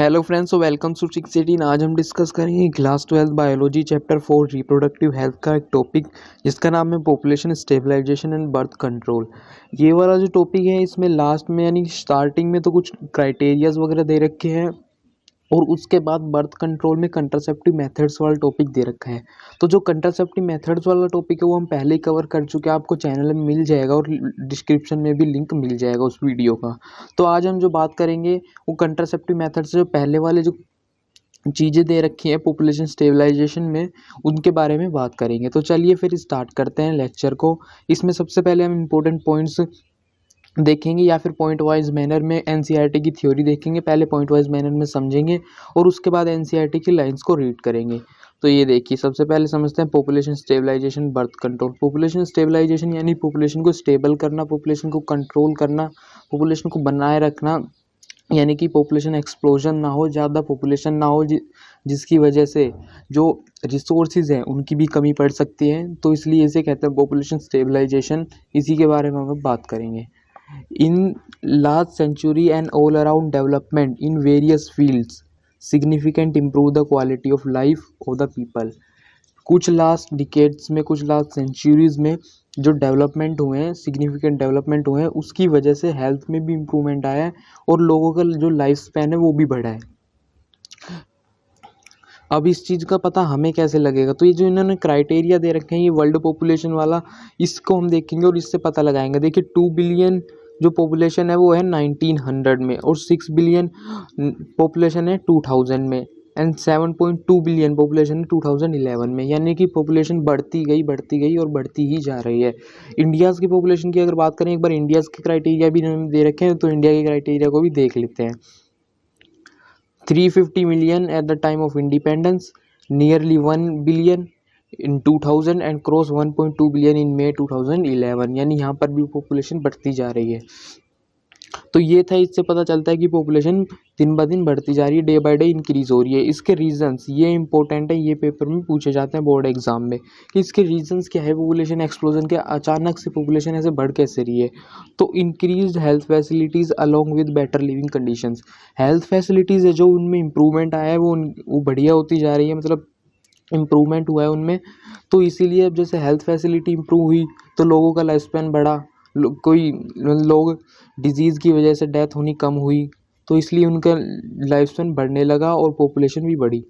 Hello friends, welcome to 618। आज हम discuss करेंगे class 12 biology chapter 4 reproductive health का एक टॉपिक जिसका नाम है population stabilization and birth control. ये वाला जो टॉपिक है इसमें लास्ट में यानी स्टार्टिंग में तो कुछ क्राइटेरियाज वगैरह दे रखे हैं और उसके बाद बर्थ कंट्रोल में कंट्रासेप्टिव मेथड्स वाला टॉपिक दे रखा है। तो जो कंट्रासेप्टिव मेथड्स वाला टॉपिक है वो हम पहले ही कवर कर चुके हैं, आपको चैनल में मिल जाएगा और डिस्क्रिप्शन में भी लिंक मिल जाएगा उस वीडियो का। तो आज हम जो बात करेंगे वो कंट्रासेप्टिव मेथड से जो पहले वाले जो चीज़ें दे रखी हैं पॉपुलेशन स्टेबलाइजेशन में उनके बारे में बात करेंगे। तो चलिए फिर स्टार्ट करते हैं लेक्चर को। इसमें सबसे पहले हम इम्पोर्टेंट पॉइंट्स देखेंगे या फिर पॉइंट वाइज मैनर में एनसीईआरटी की थ्योरी देखेंगे। पहले पॉइंट वाइज मैनर में समझेंगे और उसके बाद एनसीईआरटी की लाइंस को रीड करेंगे। तो ये देखिए, सबसे पहले समझते हैं population stabilization birth control. Population stabilization यानी पॉपुलेशन को स्टेबल करना, पॉपुलेशन को कंट्रोल करना, पॉपुलेशन को बनाए रखना, यानी कि पॉपुलेशन एक्सप्लोजन ना हो, ज़्यादा पॉपुलेशन ना हो जिसकी वजह से जो रिसोर्सेज हैं उनकी भी कमी पड़ सकती है। तो इसलिए इसे कहते हैं पॉपुलेशन स्टेबलाइजेशन। इसी के बारे में हम बात करेंगे। In last century and all around development in various fields significant improve the quality of life of the people। कुछ लास्ट डिकेड्स में, कुछ लास्ट सेंचुरीज में जो डेवलपमेंट हुए हैं, सिग्निफिकेंट डेवलपमेंट हुए हैं, उसकी वजह से हेल्थ में भी इम्प्रूवमेंट आया है और लोगों का जो लाइफ स्पैन है वो भी बढ़ा है। अब इस चीज़ का पता हमें कैसे लगेगा? तो ये जो इन्होंने क्राइटेरिया दे रखे हैं ये वर्ल्ड पॉपुलेशन वाला, इसको हम देखेंगे और इससे पता लगाएंगे। देखिए 2 बिलियन जो पॉपुलेशन है वो है 1900 में और 6 बिलियन पॉपुलेशन है 2000 में एंड 7.2 बिलियन पॉपुलेशन है 2011 में। यानी कि पॉपुलेशन बढ़ती गई और बढ़ती ही जा रही है। इंडियाज़ की पॉपुलेशन की अगर बात करें, एक बार इंडियाज़ के क्राइटेरिया भी इन्होंने दे रखे हैं तो इंडिया के क्राइटेरिया को भी देख लेते हैं। 350 million at the time of independence, nearly 1 billion in 2000 and cross 1.2 billion in May 2011। यानी यहाँ पर भी पॉपुलेशन बढ़ती जा रही है। तो ये था, इससे पता चलता है कि पॉपुलेशन दिन ब दिन बढ़ती जा रही है, डे बाय डे इंक्रीज हो रही है। इसके रीजंस ये इंपॉर्टेंट है, ये पेपर में पूछे जाते हैं बोर्ड एग्जाम में कि इसके रीजंस क्या है, पॉपुलेशन एक्सप्लोजन के अचानक से पॉपुलेशन ऐसे बढ़ कैसे रही है। तो increase health facilities along with better living conditions. Health facilities है जो उनमें इम्प्रूवमेंट आया है वो बढ़िया होती जा रही है, मतलब इम्प्रूवमेंट हुआ है उनमें। तो इसीलिए अब जैसे हेल्थ फैसिलिटी इम्प्रूव हुई तो लोगों का लाइफ स्पैन बढ़ा, कोई लोग डिजीज़ की वजह से डेथ होनी कम हुई तो इसलिए उनका लाइफ स्पैन बढ़ने लगा और पॉपुलेशन भी बढ़ी।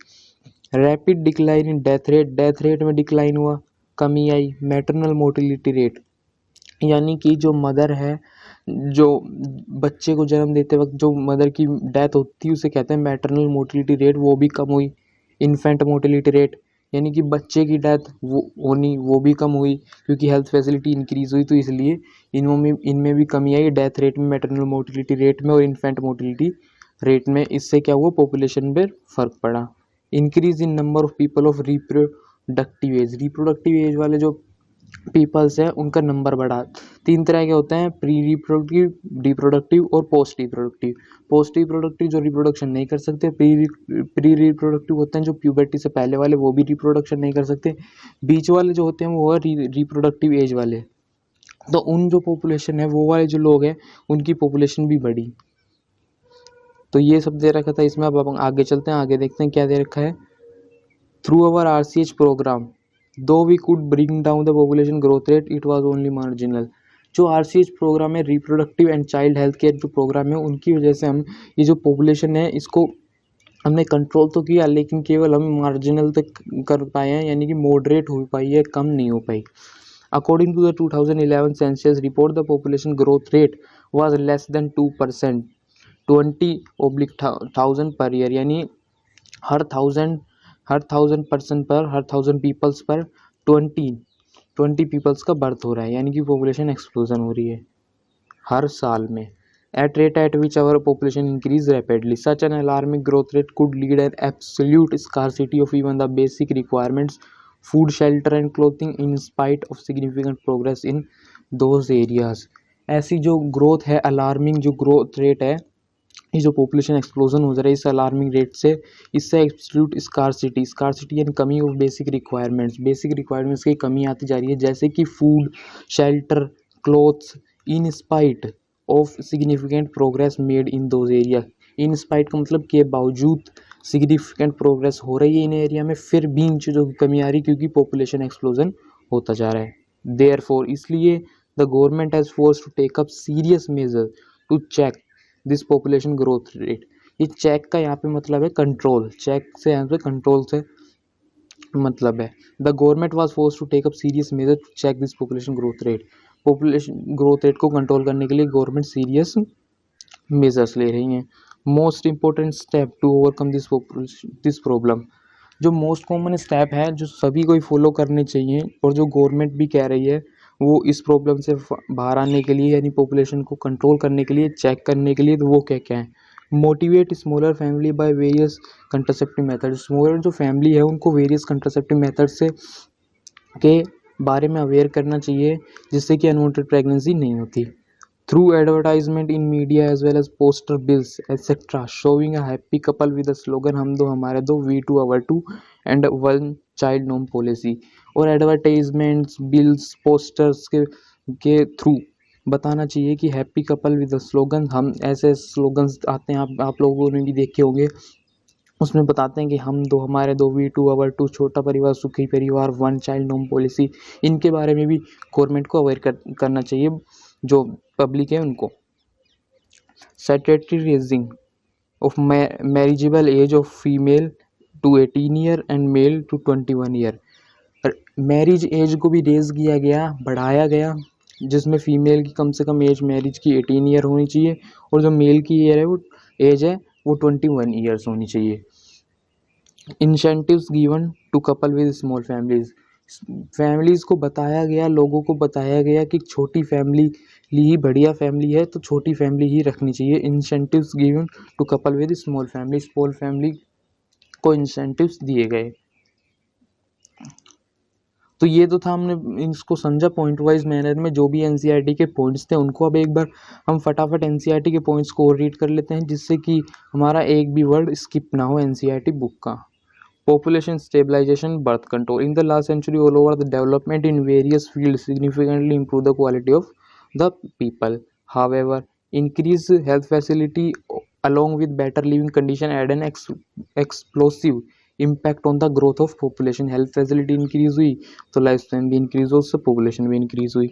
Rapid decline in death rate में डिक्लाइन हुआ, कमी आई। मैटरनल मोर्टिलिटी रेट यानी कि जो मदर है, जो बच्चे को जन्म देते वक्त जो मदर की डेथ होती है उसे कहते हैं मैटरनल मोर्टिलिटी रेट, वो भी कम हुई। इन्फेंट मोर्टिलिटी रेट यानी कि बच्चे की डेथ वो भी कम हुई क्योंकि हेल्थ फैसिलिटी इंक्रीज हुई, तो इसलिए इनमें भी कमी आई डेथ रेट में, मैटरनल मोर्टिलिटी रेट में और इन्फेंट मोर्टिलिटी रेट में। इससे क्या हुआ, पॉपुलेशन पर फर्क पड़ा। Increase in number of people of reproductive age वाले जो पीपल्स है उनका नंबर बढ़ा। 3 तरह के होते हैं, प्री रिप्रोडक्टिव, रिप्रोडक्टिव और पोस्ट रिप्रोडक्टिव। पोस्ट रिप्रोडक्टिव जो रिप्रोडक्शन नहीं कर सकते, प्री रिप्रोडक्टिव होते हैं जो प्यूबर्टी से पहले वाले, वो भी रिप्रोडक्शन नहीं कर सकते। बीच वाले जो होते हैं वो है रिप्रोडक्टिव एज वाले। तो उन जो पॉपुलेशन है वो वाले जो लोग हैं उनकी पॉपुलेशन भी बढ़ी। तो ये सब दे रखा था इसमें। अब आगे चलते हैं, आगे देखते हैं क्या दे रखा है। Through our RCH program though we could bring down the population growth rate, it was only marginal। जो RCH प्रोग्राम है, reproductive and child health care जो प्रोग्राम है, उनकी वजह से हम ये जो पॉपुलेशन है इसको हमने कंट्रोल तो किया लेकिन केवल हम मार्जिनल तक कर पाए हैं, यानी कि मॉडरेट हो पाई है, कम नहीं हो पाई। According to the 2011 census report the population growth rate was less than 2%, 20/1000 per year. यानी हर थाउजेंड पर्सन पर, हर 1000 पीपल्स पर 20 पीपल्स का बर्थ हो रहा है, यानी कि पॉपुलेशन एक्सप्लोजन हो रही है हर साल में। at which our population increase rapidly, such an alarming growth rate could lead an absolute scarcity of even the basic requirements, food, shelter and clothing, in spite of significant progress in those areas। ऐसी जो growth है, alarming जो growth rate है, ये जो population explosion हो जा रहा है इस अलार्मिंग रेट से, इससे एब्सोल्यूट स्कार्सिटी यानी कमी ऑफ बेसिक रिक्वायरमेंट्स की कमी आती जा रही है, जैसे कि food, shelter, clothes, in spite of significant progress made in those area. In spite का मतलब के बावजूद सिग्निफिकेंट प्रोग्रेस हो रही है इन एरिया में, फिर भी इन चीज़ों की कमी आ रही क्योंकि पॉपुलेशन एक्सप्लोजन होता जा रहा है। देयरफॉर इसलिए the government has force to take up serious measure to check this population growth rate. ये चेक का यहाँ पे मतलब है कंट्रोल, चेक से यहाँ पे कंट्रोल से मतलब है। The government was force to take up serious measure to check this population growth rate. Population growth rate को कंट्रोल करने के लिए गवर्नमेंट सीरियस मेजर्स ले रही हैं। Most important step to overcome this problem, जो मोस्ट कॉमन स्टेप है जो सभी को ही फॉलो करने चाहिए और जो गवर्नमेंट भी कह रही है वो इस प्रॉब्लम से बाहर आने के लिए यानी पॉपुलेशन को कंट्रोल करने के लिए, चेक करने के लिए, तो वो क्या क्या है। Motivate smaller family by various contraceptive method, smaller जो फैमिली है उनको वेरियस कंट्रासेप्टिव मेथड से के बारे में अवेयर करना चाहिए जिससे कि अनवांटेड प्रेगनेंसी नहीं होती। Through advertisement in media as well as poster bills etc. showing a happy couple with the slogan हम दो हमारे दो, we two our two and one child norm policy, और एडवर्टाइजमेंट्स बिल्स पोस्टर्स के through बताना चाहिए कि happy couple with the slogan, हम ऐसे स्लोगन्स आते हैं आप लोगों ने भी देखे होंगे, उसमें बताते हैं कि हम दो हमारे दो, वी टू अवर टू, छोटा परिवार सुखी परिवार, वन चाइल्ड नोम पॉलिसी, इनके बारे में भी गवर्नमेंट को अवेयर करना चाहिए जो पब्लिक है उनको। Statutory raising of marriageable age of female to 18 year and male to 21 year, marriage age को भी रेज किया गया, बढ़ाया गया, जिसमें फीमेल की कम से कम एज मैरिज की 18 ईयर होनी चाहिए और जो मेल की एज है वो 21 ईयर्स होनी चाहिए। Incentives given to couple with small families, families को बताया गया, लोगों को बताया गया कि छोटी फैमिली ही बढ़िया फैमिली है तो छोटी फैमिली ही रखनी चाहिए। Incentives given to couple with small family को इंसेंटिव्स दिए गए। तो ये तो था, हमने इसको समझा पॉइंट वाइज मैनर में, जो भी एनसीईआरटी के पॉइंट्स थे उनको। अब एक बार हम फटाफट एनसीईआरटी के पॉइंट्स को रीड कर लेते हैं जिससे कि हमारा एक भी वर्ड स्किप ना हो एनसीईआरटी बुक का। Population stabilization, birth control. In the last century, all over the development in various fields significantly improved the quality of the people. However, increased health facility along with better living condition had an explosive impact on the growth of population. Health facility increase हुई तो life span भी increase हो, उससे population भी increase हुई।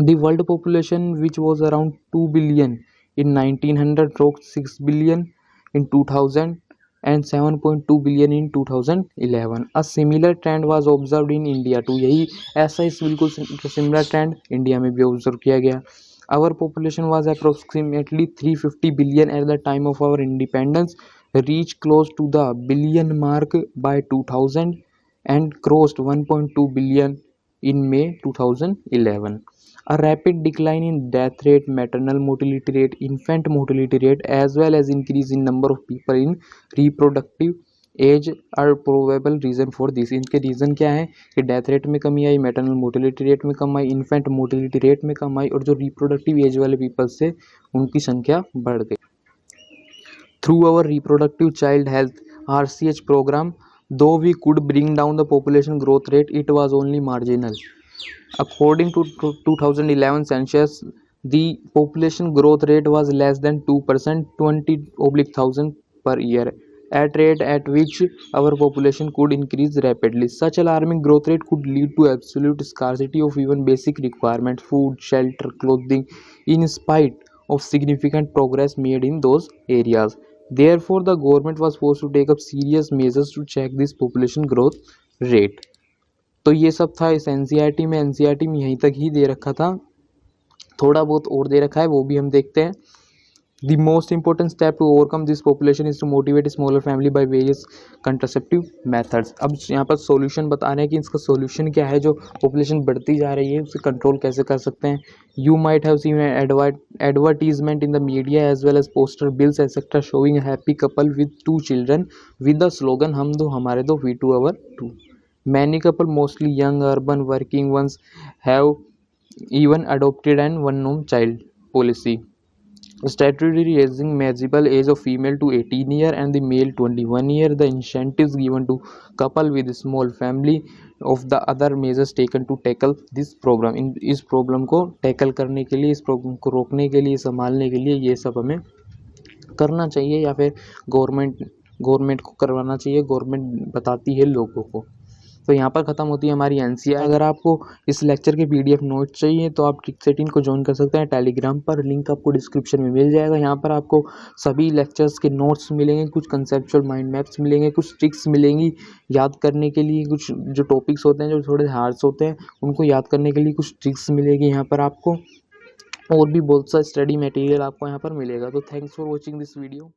The world population which was around 2 billion in 1900 rose 6 billion in 2000 and 7.2 billion in 2011. A similar trend was observed in India too. यही ऐसा ही बिल्कुल सिमिलर ट्रेंड इंडिया में भी ऑब्जर्व किया गया। Our population was approximately 350 billion at the time of our independence, reached close to the billion mark by 2000 and crossed 1.2 billion in May 2011. A rapid decline in death rate, maternal mortality rate, infant mortality rate, as well as increase in number of people in reproductive age are probable reason for this. इनके reason क्या है कि death rate में कमी आई, maternal mortality rate में कम आई, infant mortality rate में कम आई और जो रिप्रोडक्टिव एज वाले पीपल्स से उनकी संख्या बढ़ गई। Through our reproductive child health RCH program, though we could bring down the population growth rate, it was only marginal. According to 2011 census, the population growth rate was less than 2%, 20/1000 per year, at rate at which our population could increase rapidly. Such alarming growth rate could lead to absolute scarcity of even basic requirements, food, shelter, clothing, in spite of significant progress made in those areas. Therefore, the government was forced to take up serious measures to check this population growth rate. तो ये सब था इस NCERT में यहीं तक ही दे रखा था, थोड़ा बहुत और दे रखा है वो भी हम देखते हैं। The most important step to overcome this population is to motivate smaller family by various contraceptive methods. अब यहाँ पर सॉल्यूशन बता रहे हैं कि इसका सॉल्यूशन क्या है, जो पॉपुलेशन बढ़ती जा रही है उसे कंट्रोल कैसे कर सकते हैं। You might have seen an advertisement in the media as well as poster bills etc. showing a happy couple with 2 children with the slogan हम दो हमारे दो, we two our two. Many couple, mostly young urban working ones, have even adopted an one child policy. Statutory raising marriageable age of female to 18 year and the male 21 year. The incentives given to couple with small family of the other measures taken to tackle this problem. इस problem को tackle करने के लिए, इस problem को रोकने के लिए, संभालने के लिए ये सब हमें करना चाहिए या फिर गवर्नमेंट को करवाना चाहिए, गवर्नमेंट बताती है लोगों को। तो यहाँ पर ख़त्म होती है हमारी एनसीईआरटी। अगर आपको इस लेक्चर के पीडीएफ नोट्स चाहिए तो आप ट्रिक्स 18 को ज्वाइन कर सकते हैं टेलीग्राम पर, लिंक आपको डिस्क्रिप्शन में मिल जाएगा। यहाँ पर आपको सभी लेक्चर्स के नोट्स मिलेंगे, कुछ कंसेप्चुअल माइंड मैप्स मिलेंगे, कुछ ट्रिक्स मिलेंगी याद करने के लिए, कुछ जो टॉपिक्स होते हैं जो थोड़े हार्ड्स होते हैं उनको याद करने के लिए कुछ ट्रिक्स मिलेगी यहाँ पर आपको, और भी बहुत सा स्टडी मटेरियल आपको यहाँ पर मिलेगा। तो thanks for watching this video.